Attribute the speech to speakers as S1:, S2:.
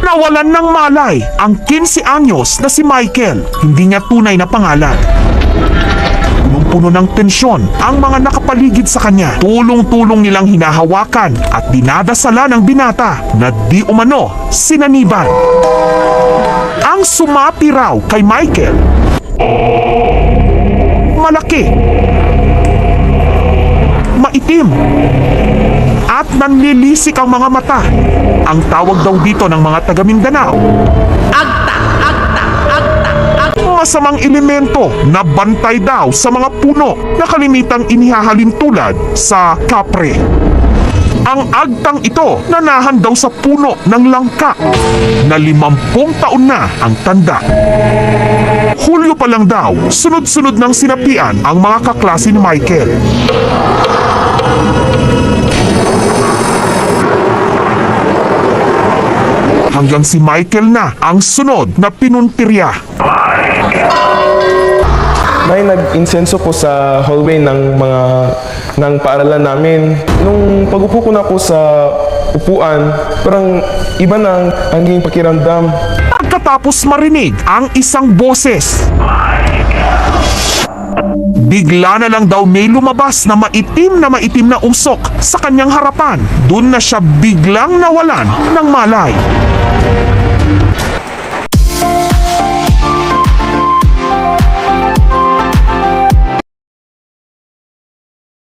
S1: Nawalan ng malay ang 15 anyos na si Michael. Hindi niya tunay na pangalan. Punong-puno ng tensyon ang mga nakapaligid sa kanya. Tulong-tulong nilang hinahawakan at dinadasala ng binata na di umano sinaniban. Ang sumapi raw kay Michael, malaki, maitim, at nanlilisik ang mga mata. Ang tawag daw dito ng mga taga Mindanao, masamang elemento na bantay daw sa mga puno na kalimitang inihahalin tulad sa kapre. Ang agtang ito nanahan daw sa puno ng langka na 50 taon na ang tanda. Hulyo pa lang daw, sunod-sunod ng sinapian ang mga kaklase ni Michael. Hanggang si Michael na ang sunod na pinuntirya.
S2: May nag-insenso po sa hallway ng paaralan namin. Nung pag-upo ko na po sa upuan, parang iba na ang naging pakiramdam.
S1: Pagkatapos marinig ang isang boses, bigla na lang daw may lumabas na maitim na usok sa kanyang harapan. Doon na siya biglang nawalan ng malay.